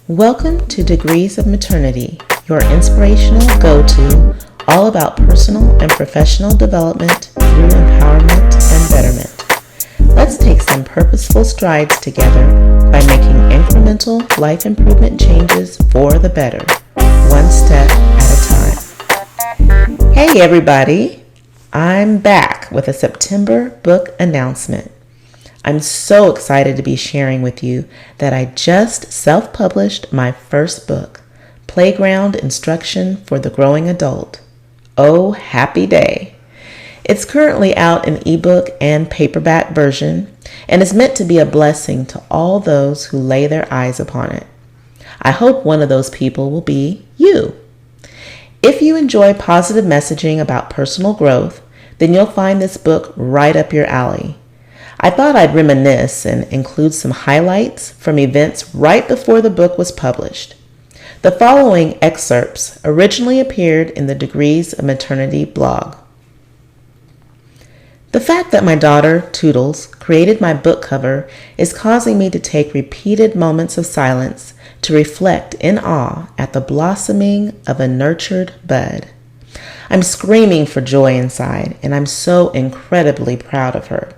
Welcome to Degrees of Maternity, your inspirational go-to all about personal and professional development through empowerment and betterment. Let's take some purposeful strides together by making incremental life improvement changes for the better, one step at a time. Hey everybody, I'm back with a September book announcement. I'm so excited to be sharing with you that I just self-published my first book, Playground Instruction for the Growing Adult. Oh, happy day. It's currently out in ebook and paperback version and is meant to be a blessing to all those who lay their eyes upon it. I hope one of those people will be you. If you enjoy positive messaging about personal growth, then you'll find this book right up your alley. I thought I'd reminisce and include some highlights from events right before the book was published. The following excerpts originally appeared in the Degrees of Maternity blog. The fact that my daughter, Toodles, created my book cover is causing me to take repeated moments of silence to reflect in awe at the blossoming of a nurtured bud. I'm screaming for joy inside, and I'm so incredibly proud of her.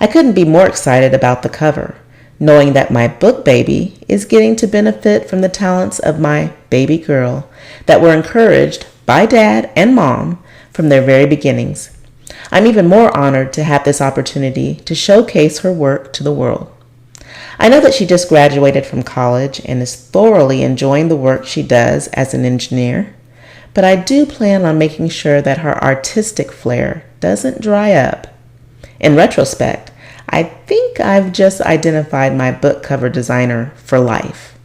I couldn't be more excited about the cover, knowing that my book baby is getting to benefit from the talents of my baby girl that were encouraged by dad and mom from their very beginnings. I'm even more honored to have this opportunity to showcase her work to the world. I know that she just graduated from college and is thoroughly enjoying the work she does as an engineer, but I do plan on making sure that her artistic flair doesn't dry up. In retrospect, I think I've just identified my book cover designer for life.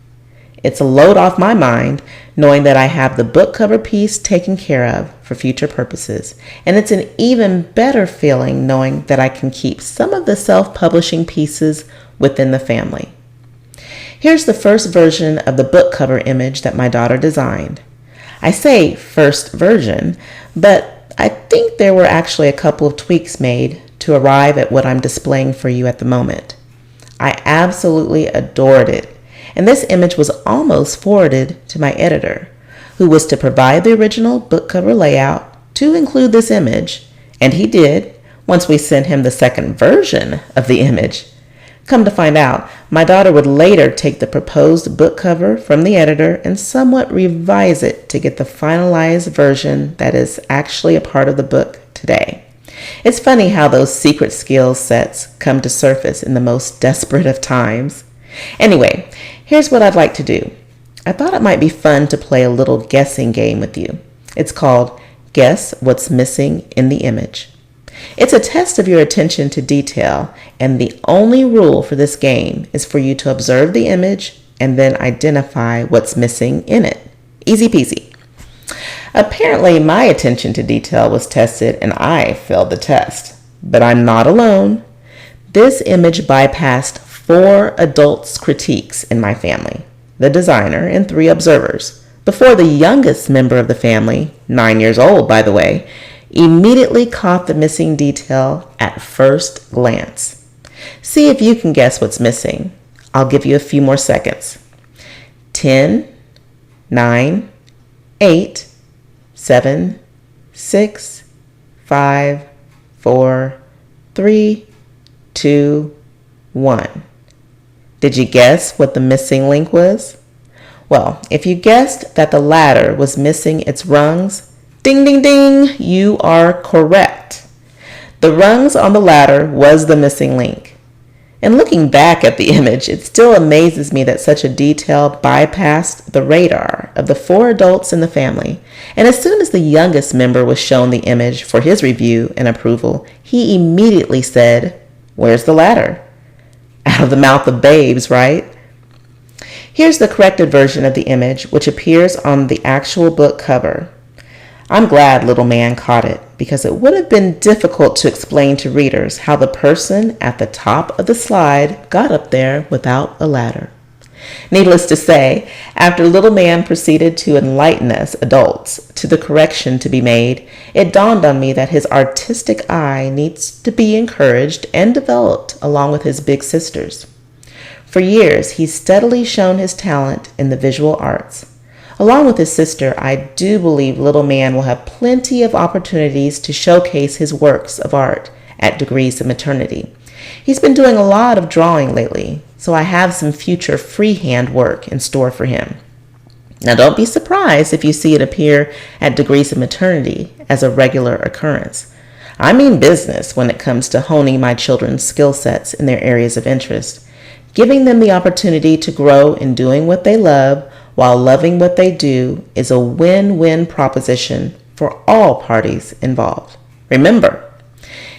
It's a load off my mind knowing that I have the book cover piece taken care of for future purposes, and it's an even better feeling knowing that I can keep some of the self-publishing pieces within the family. Here's the first version of the book cover image that my daughter designed. I say first version, but I think there were actually a couple of tweaks made to arrive at what I'm displaying for you at the moment. I absolutely adored it, and this image was almost forwarded to my editor, who was to provide the original book cover layout to include this image, and he did once we sent him the second version of the image. Come to find out, my daughter would later take the proposed book cover from the editor and somewhat revise it to get the finalized version that is actually a part of the book today. It's funny how those secret skill sets come to surface in the most desperate of times. Anyway, here's what I'd like to do. I thought it might be fun to play a little guessing game with you. It's called Guess What's Missing in the Image. It's a test of your attention to detail, and the only rule for this game is for you to observe the image and then identify what's missing in it. Easy peasy. Apparently, my attention to detail was tested and I failed the test. But I'm not alone. This image bypassed 4 adults' critiques in my family, the designer and 3 observers, before the youngest member of the family, 9 years old by the way, immediately caught the missing detail at first glance. See if you can guess what's missing. I'll give you a few more seconds. 10, 9, 8, 7, 6, 5, 4, 3, 2, 1. Did you guess what the missing link was? Well, if you guessed that the ladder was missing its rungs, ding, ding, ding, you are correct. The rungs on the ladder was the missing link. And looking back at the image, it still amazes me that such a detail bypassed the radar of the 4 adults in the family. And as soon as the youngest member was shown the image for his review and approval, he immediately said, "Where's the ladder?" Out of the mouth of babes, right? Here's the corrected version of the image, which appears on the actual book cover. I'm glad little man caught it, because it would have been difficult to explain to readers how the person at the top of the slide got up there without a ladder. Needless to say, after little man proceeded to enlighten us adults to the correction to be made, it dawned on me that his artistic eye needs to be encouraged and developed along with his big sisters. For years, he's steadily shown his talent in the visual arts. Along with his sister, I do believe little man will have plenty of opportunities to showcase his works of art at Degrees of Maternity. He's been doing a lot of drawing lately, so I have some future freehand work in store for him. Now, don't be surprised if you see it appear at Degrees of Maternity as a regular occurrence. I mean business when it comes to honing my children's skill sets in their areas of interest, giving them the opportunity to grow in doing what they love while loving what they do is a win-win proposition for all parties involved. Remember,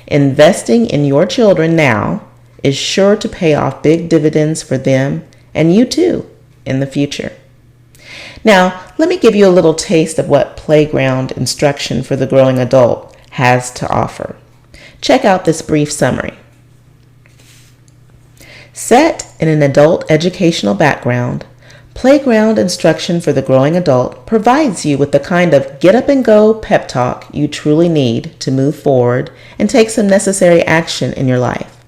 investing in your children now is sure to pay off big dividends for them and you too in the future. Now, let me give you a little taste of what playground instruction for the growing adult has to offer. Check out this brief summary. Set in an adult educational background, playground instruction for the growing adult provides you with the kind of get-up-and-go pep talk you truly need to move forward and take some necessary action in your life.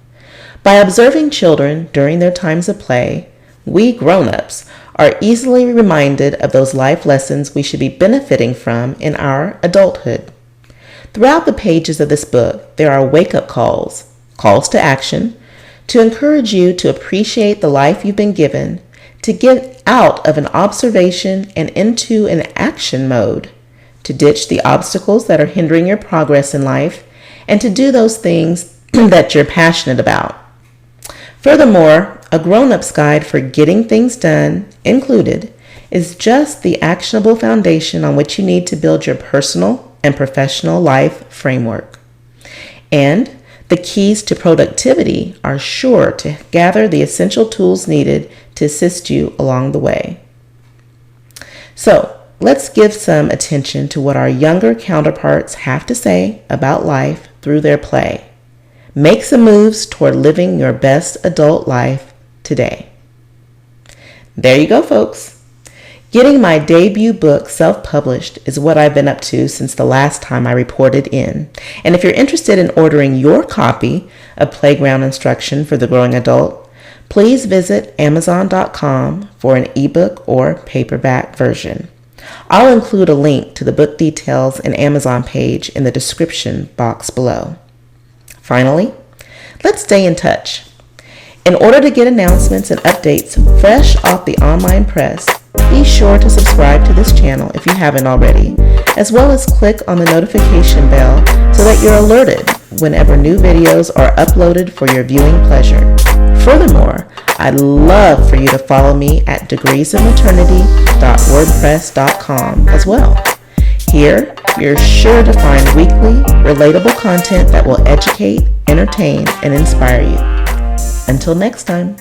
By observing children during their times of play, we grown-ups are easily reminded of those life lessons we should be benefiting from in our adulthood. Throughout the pages of this book, there are wake-up calls to action, to encourage you to appreciate the life you've been given, to get out of an observation and into an action mode, to ditch the obstacles that are hindering your progress in life, and to do those things that you're passionate about. Furthermore, a grown-up's guide for getting things done included is just the actionable foundation on which you need to build your personal and professional life framework. And the keys to productivity are sure to gather the essential tools needed to assist you along the way. So, let's give some attention to what our younger counterparts have to say about life through their play. Make some moves toward living your best adult life today. There you go, folks. Getting my debut book self-published is what I've been up to since the last time I reported in. And if you're interested in ordering your copy of Playground Instruction for the Growing Adult, please visit Amazon.com for an ebook or paperback version. I'll include a link to the book details and Amazon page in the description box below. Finally, let's stay in touch. In order to get announcements and updates fresh off the online press, be sure to subscribe to this channel if you haven't already, as well as click on the notification bell so that you're alerted whenever new videos are uploaded for your viewing pleasure. Furthermore, I'd love for you to follow me at degreesofmaternity.wordpress.com as well. Here, you're sure to find weekly, relatable content that will educate, entertain, and inspire you. Until next time.